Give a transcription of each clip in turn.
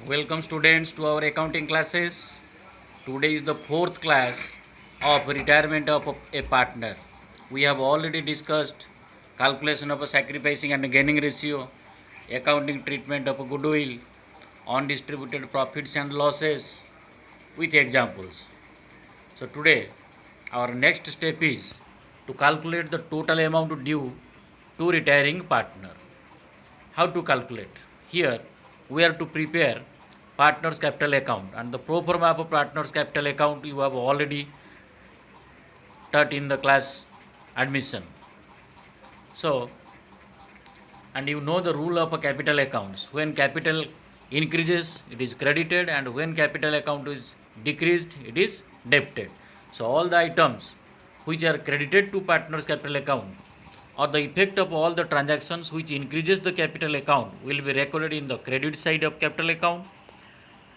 Welcome students to our accounting classes. Today is the fourth class of retirement of a partner. We have already discussed calculation of a sacrificing and gaining ratio, accounting treatment of a goodwill, undistributed profits and losses with examples. So today our next step is to calculate the total amount due to retiring partner. How to calculate? Here we are to prepare partners capital account, and the pro forma of partners capital account you have already taught in the class admission. So, and you know the rule of a capital accounts. When capital increases, it is credited, and when capital account is decreased, it is debited. So all the items which are credited to partners capital account or the effect of all the transactions which increases the capital account will be recorded in the credit side of capital account,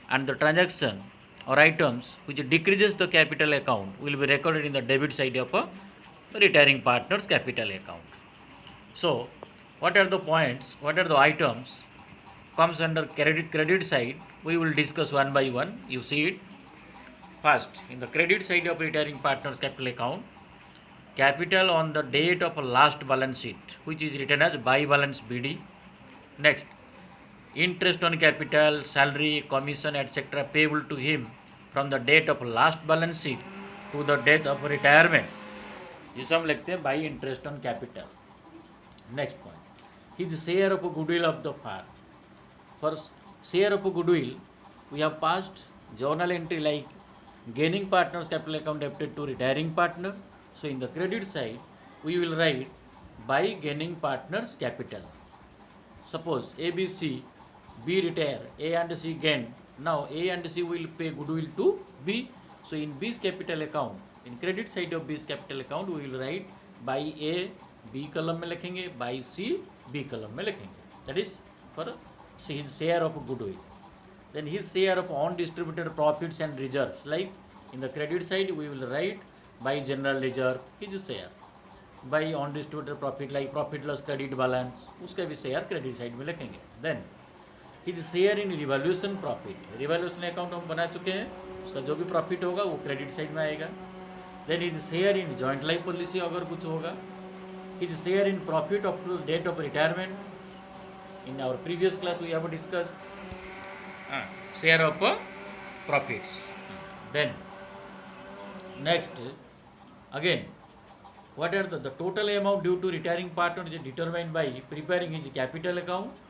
and the transaction or items which decreases the capital account will be recorded in the debit side of a retiring partners capital account. So what are the points, what are the items comes under credit side? We will discuss one by one. You see it. First, in the credit side of retiring partners capital account, capital on the date of last balance sheet, which is written as by balance BD. Next, interest on capital, salary, commission, etc. payable to him from the date of last balance sheet to the date of retirement. जिसे हम लिखते हैं by interest on capital. Next point, his share of goodwill of the firm. For share of goodwill, we have passed journal entry like gaining partners capital account debited to retiring partner. So in the credit side, we will write by gaining partners capital. Suppose A, B, C, B retire, A and C gain. Now A and C will pay goodwill to B. So in B's capital account, in credit side of B's capital account, we will write by A B column में लिखेंगे, by C B column में लिखेंगे. That is for his share of goodwill. Then his share of undistributed profits and reserves, like in the credit side we will write by general reserve his share, by undistributed profit like profit loss credit balance उसका भी share credit side में लिखेंगे. Then his share in revaluation profit, revaluation account हम बना चुके हैं, उसका जो भी प्रॉफिट होगा वो क्रेडिट साइड में आएगा. Then his share in joint life policy अगर कुछ होगा, his share in profit of date of retirement. In our previous class we have discussed share of profits. Then next, again, what are the total amount due to retiring partner is determined by preparing his capital account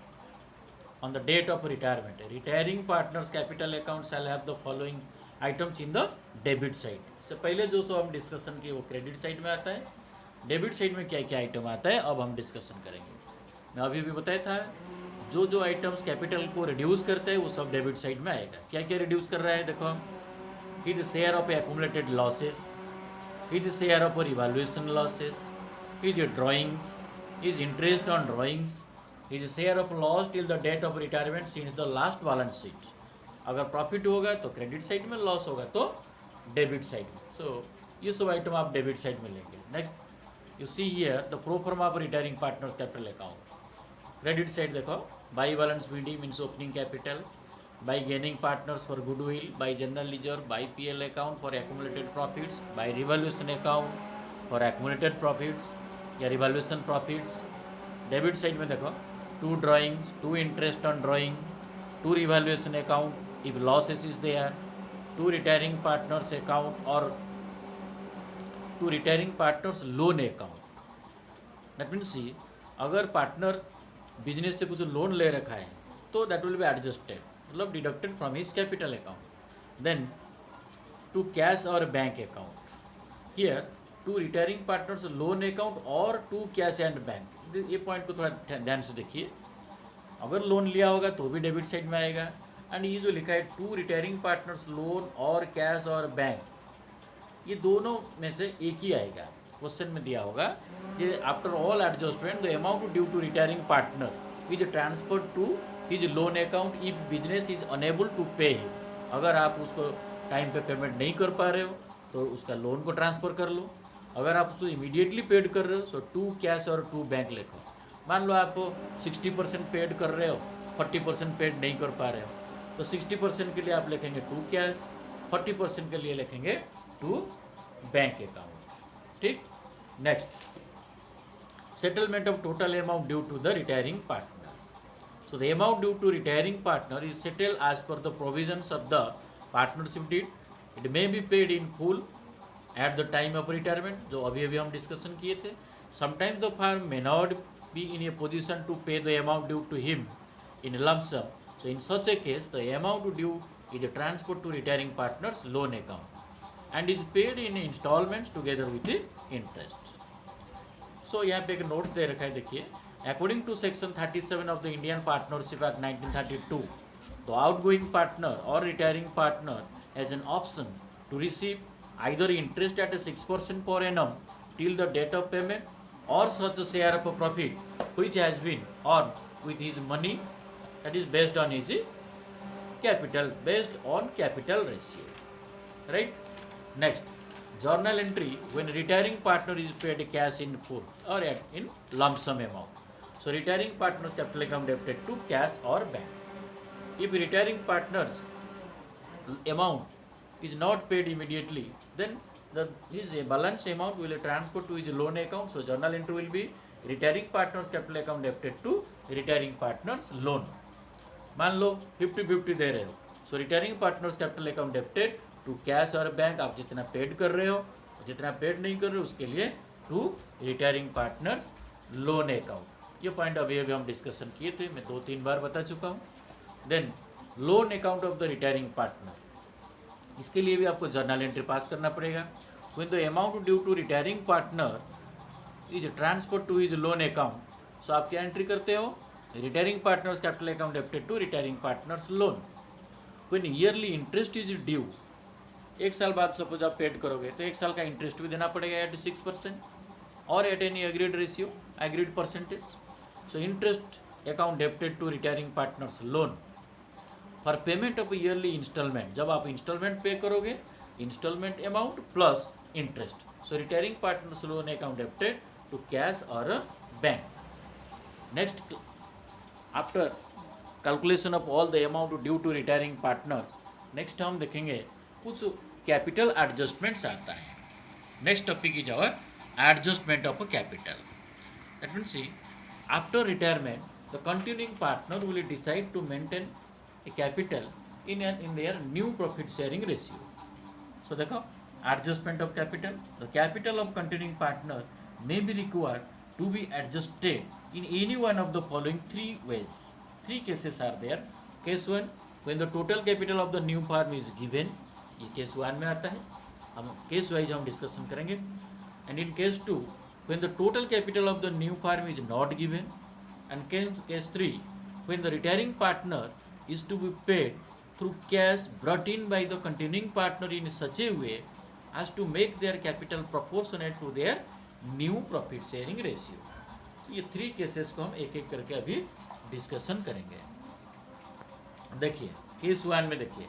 on the date of retirement. Retiring partners capital account shall have the following items in the debit side. इससे पहले जो हम discussion किए वो credit side में आता है. Debit side में क्या क्या आइटम आता है अब हम डिस्कशन करेंगे. मैं अभी भी बताया था जो आइटम्स कैपिटल को रिड्यूस करते हैं वो सब डेबिट साइड में आएगा. क्या क्या रिड्यूस कर रहा है देखो. His share of accumulated losses, his share of revaluation losses, his drawings, his interest on drawings, his share of loss till the date of retirement since the last balance sheet. अगर profit होगा तो credit side में, loss होगा तो debit side में. सो ये सब item आप डेबिट साइड में लेंगे. Next you see here the pro forma of retiring partners capital account. Credit side देखो, by balance BD means opening capital, by gaining partners for goodwill, by general ledger, by PL account for accumulated profits, by revaluation account for accumulated profits या revaluation profits. Debit side में देखो, to drawings, to interest on drawing, to revaluation account if losses is there, to retiring partners account और to retiring partners loan account. That means see, अगर partner business से कुछ loan ले रखा है तो दैट विल बी एडजस्टेड, मतलब deducted from his capital account. Then to cash और bank account. Here to retiring partners loan account और टू कैश एंड बैंक. ये पॉइंट को थोड़ा ध्यान से देखिए. अगर लोन लिया होगा तो भी डेबिट साइड में आएगा, एंड ये जो लिखा है टू रिटायरिंग पार्टनर्स लोन और कैश और बैंक, ये दोनों में से एक ही आएगा. क्वेश्चन में दिया होगा ये after all adjustment the amount due to retiring partner is transfer to his loan account if business is unable to pay him. अगर आप उसको टाइम पे पेमेंट नहीं कर पा रहे हो तो उसका लोन को ट्रांसफ़र कर लो. अगर आप उसको इमीडिएटली पेड कर रहे हो तो टू कैश और टू बैंक लिखो. मान लो आप 60% पेड कर रहे हो, 40% पेड नहीं कर पा रहे हो, तो 60% के लिए आप लिखेंगे टू कैश, 40% के लिए लिखेंगे टू बैंक अकाउंट। ठीक। Next, settlement of total amount due to the retiring partner. So the amount due to retiring partner is settled as per the provisions of the partnership deed. It may be paid in full at the time of retirement, जो अभी अभी हम discussion किए थे. Sometimes the firm may not be in a position to pay the amount due to him in lump sum. So in such a case, the amount due is transferred to retiring partner's loan account and is paid in installments together with the interest. सो यहाँ पे एक notes दे रखा है, देखिए, according to section 37 of the Indian partnership act 1932, the outgoing partner और retiring partner has an option to receive either interest at 6% per annum till the date of payment और such share of profit which has been earn with his money that is based on his capital, based on capital ratio, right. Next, journal entry when retiring partner is paid cash in full or in lump sum amount. So retiring partner's capital account debited to cash or bank. If retiring partner's amount is not paid immediately, then his balance amount will transfer to his loan account. So journal entry will be retiring partner's capital account debited to retiring partner's loan. मान लो 50-50 दे रहे हो, so retiring partner's capital account debited to cash और bank, आप जितना paid कर रहे हो, जितना पेड नहीं कर रहे हो उसके लिए to retiring partners loan account. ये पॉइंट अभी अभी हम डिस्कशन किए थे, मैं 2-3 बार बता चुका हूँ। Then loan account of the retiring partner, इसके लिए भी आपको जर्नल एंट्री पास करना पड़ेगा। When the amount due to retiring partner is transfer to his loan account, so आप क्या एंट्री करते हो, retiring partners capital account debited to retiring partners loan. When yearly interest is due, एक साल बाद suppose आप पेड करोगे तो एक साल का इंटरेस्ट भी देना पड़ेगा एट 6% और at any agreed ratio, agreed percentage. So interest account debited to retiring partners loan for payment of yearly instalment, जब आप इंस्टॉलमेंट पे करोगे, instalment amount plus interest. So retiring partners loan account debited to cash और bank. Next, after calculation of all the amount due to retiring partners, next हम देखेंगे कुछ capital adjustments आता है। Next topic is our adjustment of capital. That means after retirement the continuing partner will decide to maintain a capital in their new profit sharing ratio. So देखो, adjustment of capital, the capital of continuing partner may be required to be adjusted in any one of the following 3 ways. 3 cases are there. Case 1, when the total capital of the new firm is given, ये case 1 में आता है, हम case wise हम discussion करेंगे। And in case 2, when the total capital of the new firm is not given, and case 3, when the retiring partner is to be paid through cash brought in by the continuing partner in such a way as to make their capital proportionate to their new profit sharing ratio. ये 3 cases को हम एक एक करके अभी discussion करेंगे। देखिए case 1 में देखिए,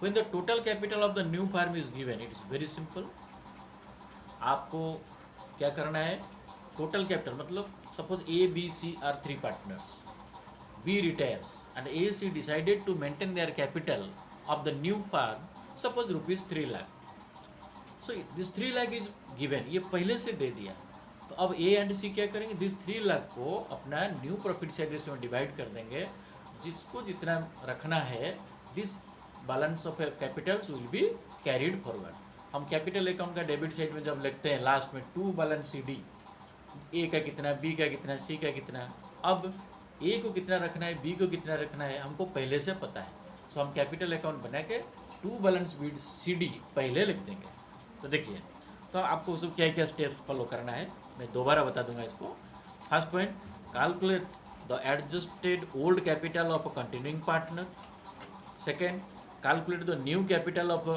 when the total capital of the new firm is given, it is very simple. आपको क्या करना है, टोटल कैपिटल मतलब suppose A, B, C are 3 partners. B retires and A, C decided to maintain their capital of the new firm, suppose rupees 3 lakh. So this 3 lakh is given, ये पहले से दे दिया, तो अब A एंड C क्या करेंगे, this 3 lakh को अपना न्यू प्रॉफिट शेयर रेशियो में डिवाइड कर देंगे, जिसको जितना रखना है, this balance of Capitals will be carried forward. हम कैपिटल अकाउंट का डेबिट साइड में जब लिखते हैं लास्ट में टू बैलेंस सी डी, ए का कितना, बी का कितना, सी का कितना, अब ए को कितना रखना है, बी को कितना रखना है, हमको पहले से पता है। सो हम कैपिटल अकाउंट बना के to balance B C D पहले लिख देंगे। तो देखिए, तो आपको उसको क्या क्या स्टेप्स फॉलो करना है मैं दोबारा बता दूंगा इसको। First point, calculate the adjusted old capital of a continuing partner. Second, calculate the new capital of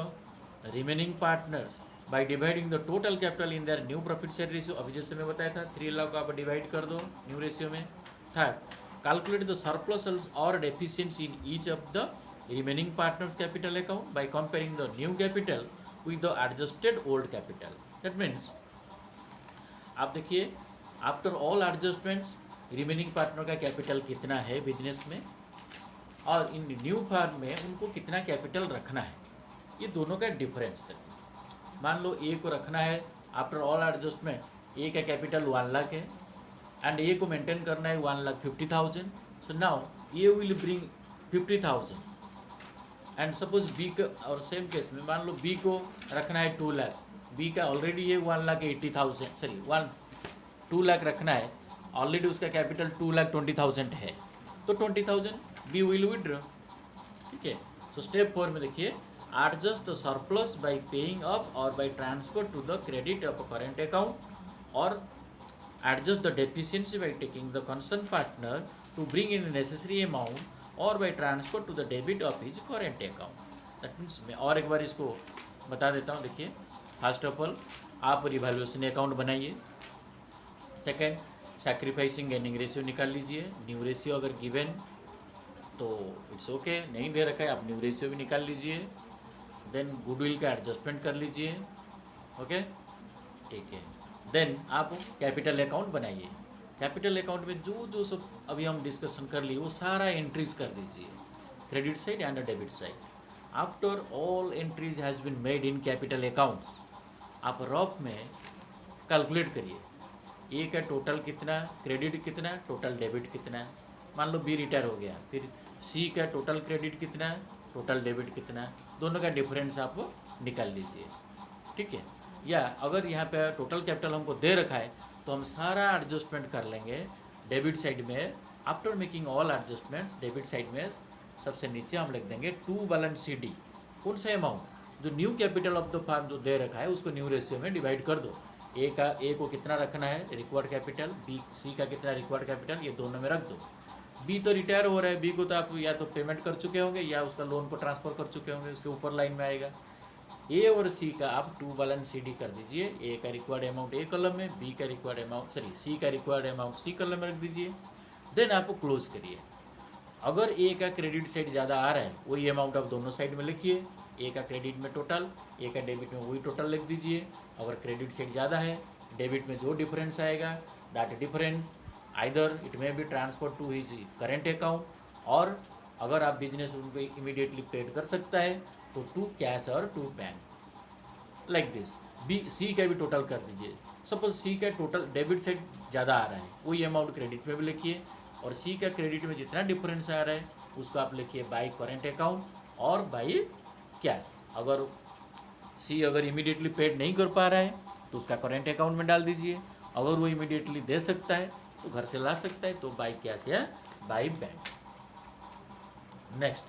remaining partners by dividing the total capital in their new profit share ratio। अभी जैसे मैं बताया था 3 लाख को आप डिवाइड कर दो new ratio में। Third, calculate the surplus or deficiency in each of the remaining partners capital account by comparing the new capital with the adjusted old capital। that means आप देखिए, after all adjustments remaining partner का capital कितना है business में, और इन new farm में उनको कितना कैपिटल रखना है, ये दोनों का डिफरेंस है। मान लो ए को रखना है आफ्टर ऑल एडजस्टमेंट, ए का कैपिटल 1 लाख है एंड ए को मेंटेन करना है 1,50,000। So now A will bring 50,000 and suppose B का, और सेम केस में मान लो बी को रखना है 2 लाख, बी का ऑलरेडी ये 1,80,000 सॉरी 2 लाख रखना है, ऑलरेडी उसका कैपिटल 2,20,000 है, तो 20,000 बी विल विड्रॉ। ठीक है। सो स्टेप 4 में देखिए, adjust the surplus by paying up और by transfer to the credit of current account और adjust the deficiency by taking the concerned partner to bring in the necessary amount or by transfer to the debit of his current account। That means मैं और एक बार इसको बता देता हूँ। देखिए, first of all आप रिवैल्यूएशन अकाउंट बनाइए। सेकेंड, सैक्रिफाइसिंग गेनिंग रेशियो निकाल लीजिए। न्यू रेशियो अगर गिवन तो इट्स ओके, नहीं दे रखा है आप न्यू रेशियो भी निकाल लीजिए। देन गुडविल का एडजस्टमेंट कर लीजिए। ओके, ठीक है। देन आप कैपिटल अकाउंट बनाइए। कैपिटल अकाउंट में जो जो सब अभी हम डिस्कशन कर लिए वो सारा एंट्रीज कर दीजिए, credit side and debit side. After all entries has been made in capital accounts, आप रफ में कैलकुलेट करिए ए का टोटल कितना, क्रेडिट कितना, टोटल डेबिट कितना। मान लो बी रिटायर हो गया, फिर सी का टोटल क्रेडिट कितना, टोटल डेबिट कितना, दोनों का डिफरेंस आप निकाल लीजिए। ठीक है। या अगर यहाँ पे टोटल कैपिटल हमको दे रखा है तो हम सारा एडजस्टमेंट कर लेंगे डेबिट साइड में। After making all adjustments, debit side में सबसे नीचे हम लिख देंगे टू बैलेंस सी डी। कौन सा अमाउंट, जो new capital of the firm जो दे रखा है उसको न्यू रेशियो में डिवाइड कर दो। ए को कितना रखना है रिक्वायर्ड कैपिटल, बी सी का कितना रिक्वायर्ड कैपिटल, ये दोनों में रख दो। बी तो रिटायर हो रहा है, बी को तो आप या तो पेमेंट कर चुके होंगे या उसका लोन को ट्रांसफ़र कर चुके होंगे, उसके ऊपर लाइन में आएगा। ए और सी का आप टू बैलेंस सी डी कर दीजिए। ए का रिक्वायर्ड अमाउंट ए कॉलम में, बी का रिक्वायर्ड अमाउंट सॉरी सी का रिक्वायर्ड अमाउंट सी कॉलम में रख दीजिए। देन आप क्लोज करिए। अगर ए का क्रेडिट साइड ज़्यादा आ रहा है वही अमाउंट आप दोनों साइड में लिखिए। ए का क्रेडिट में टोटल, ए का डेबिट में वही टोटल लिख दीजिए। अगर क्रेडिट साइड ज़्यादा है, डेबिट में जो डिफरेंस आएगा that difference either it may be transfer to his current account, और अगर आप बिजनेस उनको इमीडिएटली पेड कर सकता है तो टू कैश और to bank like this. B C का भी टोटल कर दीजिए। सपोज सी का टोटल डेबिट साइड ज़्यादा आ रहा है, वही अमाउंट क्रेडिट में भी लिखिए, और सी का क्रेडिट में जितना डिफरेंस आ रहा है उसको आप लिखिए बाई करेंट अकाउंट और बाई कैश। अगर सी अगर इमीडिएटली पेड नहीं कर पा रहा है तो उसका करेंट अकाउंट में डाल दीजिए। अगर वो इमीडिएटली दे सकता है तो घर से ला सकता है, तो बाई कैश या by bank. Next,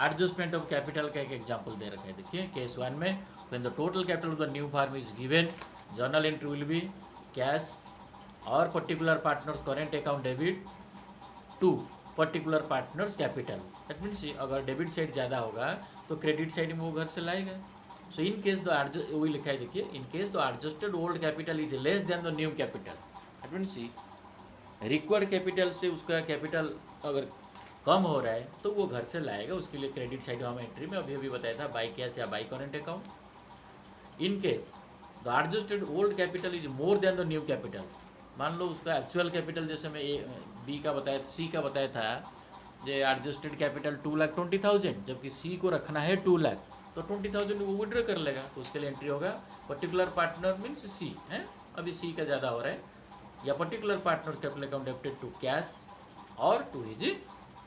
adjustment of capital का एक एग्जांपल दे रखा है। देखिए केस 1 में when the total capital of the new firm is given, journal entry will be cash और particular partners current account debit to particular partners capital. That means अगर debit side ज़्यादा होगा तो क्रेडिट साइड में वो घर से लाएगा। सो इन केस द वही लिखा है, देखिए in case the adjusted old capital is less than the new capital. That means required capital से उसका कैपिटल अगर कम हो रहा है तो वो घर से लाएगा। उसके लिए क्रेडिट साइड हम एंट्री में अभी बताया था बाई कैश या by current account. In case the adjusted old capital is more than the new capital, मान लो उसका एक्चुअल कैपिटल जैसे मैं बी का बताया, सी का बताया था जो एडजस्टेड कैपिटल 2,20,000, जबकि सी को रखना है 2 लाख, तो 20,000 वो विड्रॉ कर लेगा। तो उसके लिए एंट्री होगा पर्टिकुलर पार्टनर मीन्स सी है, अभी सी का ज़्यादा हो रहा है, या particular partners capital account debited to cash और टू हिज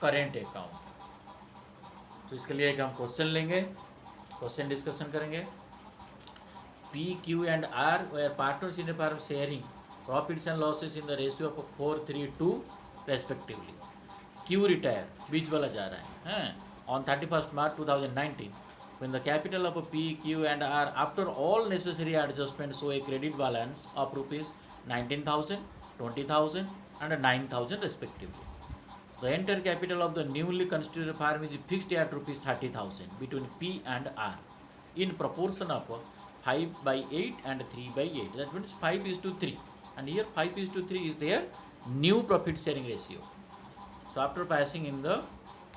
करेंट अकाउंट। तो इसके लिए एक हम क्वेश्चन लेंगे, क्वेश्चन डिस्कशन करेंगे। P, Q and R were partners in a firm sharing profits and losses in the ratio of 4:3:2 respectively. Q retire, बीच वाला जा रहा है on 31st March 2019 when the capital of P, Q and R after all necessary adjustments show a credit balance of rupees 19,000, 20,000 and 9,000 respectively. The entire capital of the newly constituted firm is fixed at rupees 30,000 between P and R in proportion of 5/8 and 3/8. That means 5:3, and here 5:3 is their new profit sharing ratio. So after passing in the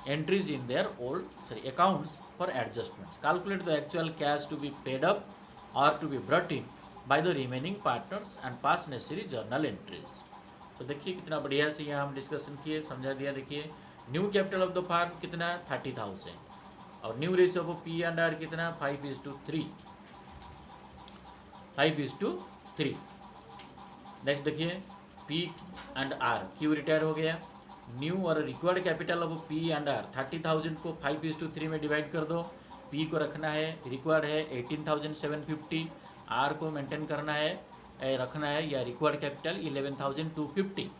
entries in their old accounts for adjustments, calculate the actual cash to be paid up or to be brought in by the remaining partners and pass necessary journal entries. तो देखिए कितना बढ़िया से यहाँ हम discussion किए, समझा दिया। देखिए new capital of the firm कितना 30,000 और new ratio of P and R कितना 5:3 5:3। नेक्स्ट देखिए P and R Q retire हो गया, न्यू और required capital of P and R 30,000 को 5:3 में डिवाइड कर दो। पी को रखना है, रिक्वायर्ड है 18,750, आर को मेंटेन करना है रखना है या required capital 11,250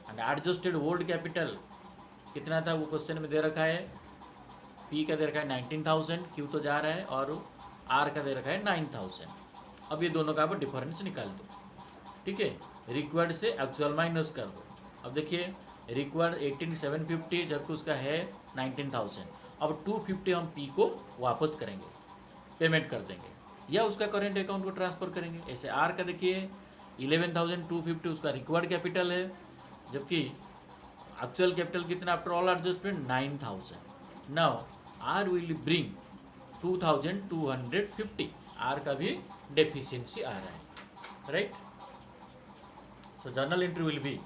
and adjusted old capital कितना था वो क्वेश्चन में दे रखा है। पी का दे रखा है 19,000, क्यू तो जा रहा है, और आर का दे रखा है 9,000। अब ये दोनों का आप डिफरेंस निकाल दो, ठीक है। रिक्वायर्ड से एक्चुअल माइनस कर दो। अब देखिए रिक्वायर्ड 18,750 जबकि उसका है 19,000। अब 250 हम पी को वापस करेंगे, पेमेंट कर देंगे या उसका करेंट अकाउंट को ट्रांसफ़र करेंगे। ऐसे आर का देखिए 11,250 उसका रिक्वायर्ड कैपिटल है, जबकि एक्चुअल कैपिटल कितना after all adjustment 9,000। Now R will bring 2,250, R का भी डेफिशिएंसी आ रहा है, right. So journal entry will be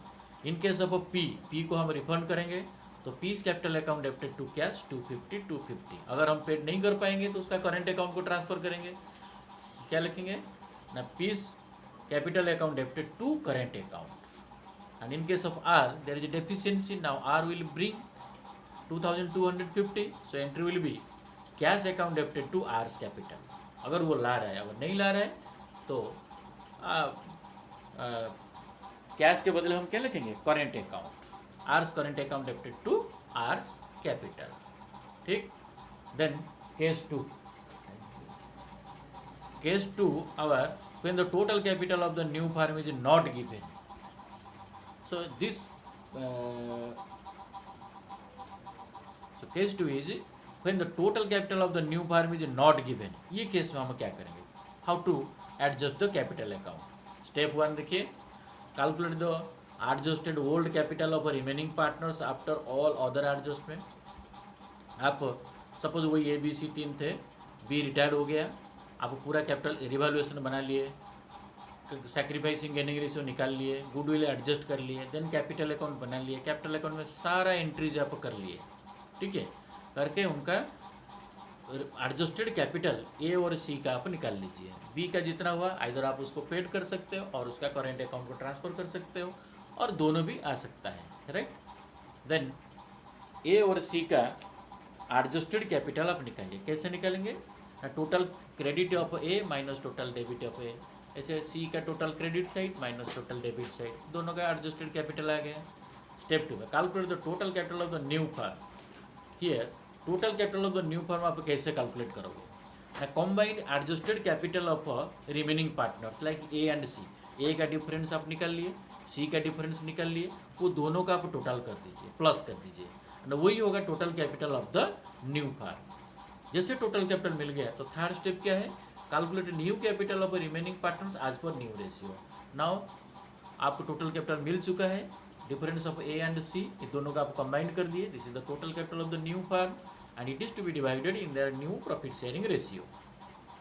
in case of P को हम रिफंड करेंगे तो P's capital account debited to cash 250। अगर हम पेड नहीं कर पाएंगे तो उसका करेंट अकाउंट को ट्रांसफर करेंगे। क्या लिखेंगे ना, P's capital account debited to current account and in case of R there is a deficiency. Now R will bring 2,250, so entry will be cash account debited to hours capital. अगर वो ला रहा है, अगर नहीं ला रहा है तो कैश के बदले हम क्या लिखेंगे current account, ours current account debited to hours capital, ठीक। Then case two our when the total capital of the new firm is not given, so this so case 2 is when the total capital of the new firm is not given। ये case में हम क्या करेंगे, how to adjust the capital account. Step 1 देखिए, calculate the adjusted old capital of remaining partners after all other adjustment. आप suppose वही A B C 3 थे, B retire हो गया, आप पूरा कैपिटल रिवैल्यूएशन बना लिए, सैक्रिफाइसिंग गेनिंग रेशियो निकाल लिए, गुडविल एडजस्ट कर लिए, देन कैपिटल अकाउंट बना लिए, कैपिटल अकाउंट में सारा एंट्रीज आप कर लिए, ठीक है। करके उनका एडजस्टेड कैपिटल ए और सी का आप निकाल लीजिए। बी का जितना हुआ आइधर आप उसको पेड कर सकते हो और उसका करेंट अकाउंट को ट्रांसफ़र कर सकते हो, और दोनों भी आ सकता है, राइट। देन ए और सी का एडजस्टेड कैपिटल आप निकालिए। कैसे निकालेंगे, total credit of A minus total debit of A, ऐसे सी का total credit side minus total debit side, दोनों का एडजस्टेड कैपिटल आ गया। स्टेप 2 में calculate the total capital of the new firm. Here total capital of the new firm आप कैसे calculate करोगे, combined adjusted capital of remaining partners like A and C. A का difference आप निकाल लिए, सी का डिफरेंस निकाल लिए, वो दोनों का आप टोटल कर दीजिए, प्लस कर दीजिए, एंड वही होगा total capital of the new firm. जैसे टोटल कैपिटल मिल गया तो थर्ड स्टेप क्या है, calculate new capital of remaining partners as per new ratio. Now आपको टोटल कैपिटल मिल चुका है, difference of A and C, ये दोनों का आप कंबाइन कर दिए, this is the total capital of the new firm and it is to be divided in their new profit sharing ratio,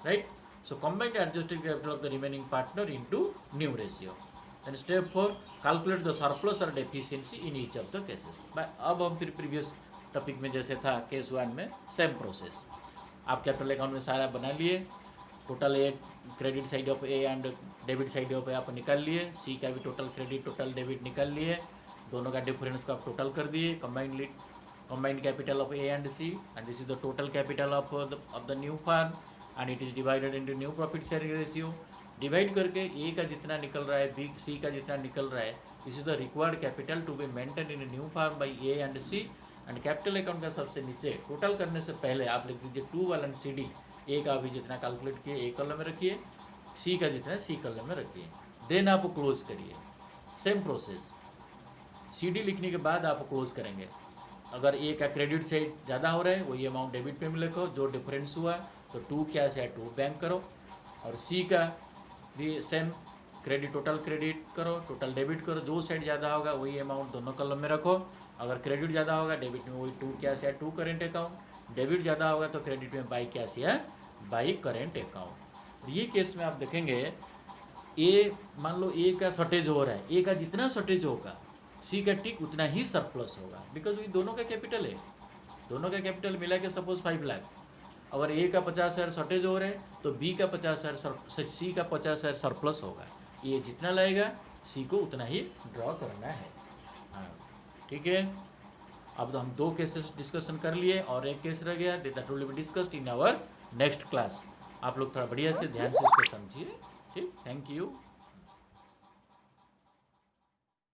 right. So combined adjusted capital of the remaining partner into new ratio. And step 4 calculate the surplus और deficiency in each of the cases. अब हम फिर previous topic में जैसे था case 1 में same process, आप capital account में सारा बना लिए, total A credit side of A and debit side of A आप निकाल लिए, सी का भी टोटल क्रेडिट टोटल डेबिट निकाल लिए, दोनों का डिफरेंस को आप टोटल कर दिए, combined capital of A and C, and this is the total capital of the new firm and it is divided into new profit sharing ratio. Divide करके A का जितना निकल रहा है, बी सी का जितना निकल रहा है, this is the required capital to be maintain in new firm by A and C. And capital account का सबसे नीचे टोटल करने से पहले आप लिख दीजिए 2 and CD। ए का भी जितना कैलकुलेट किए ए कॉलम में रखिए, सी का जितना सी कॉलम में रखिए, देन आप क्लोज करिए। सेम प्रोसेस, CD लिखने के बाद आप क्लोज करेंगे। अगर ए का क्रेडिट साइड ज़्यादा हो रहा है वही अमाउंट डेबिट पे में लिखो, जो डिफरेंस हुआ तो 2 कैश या 2 बैंक करो, और सी का भी सेम क्रेडिट टोटल क्रेडिट करो, टोटल डेबिट करो, जो साइड ज़्यादा होगा वही अमाउंट दोनों कॉलम में रखो। अगर क्रेडिट ज़्यादा होगा डेबिट में वही 2 कैश या 2 करेंट अकाउंट, डेबिट ज़्यादा होगा तो क्रेडिट में बाई कैश या बाई करेंट अकाउंट। ये केस में आप देखेंगे ए मान लो ए का शॉर्टेज हो रहा है, ए का जितना शॉर्टेज होगा सी का ठीक उतना ही सरप्लस होगा, बिकॉज वही दोनों का कैपिटल है, दोनों का कैपिटल मिला के सपोज 5 लाख, अगर ए का 50,000 शॉर्टेज हो रहा है तो बी का 50,000 सी का 50,000 सरप्लस होगा, ये जितना लगेगा सी को उतना ही ड्रॉ करना है। हाँ ठीक है, अब तो हम 2 केसेस डिस्कशन कर लिए और एक केस रह गया, that will be discussed in our next class. आप लोग थोड़ा बढ़िया से ध्यान से इसको समझिए। ठीक, थैंक यू।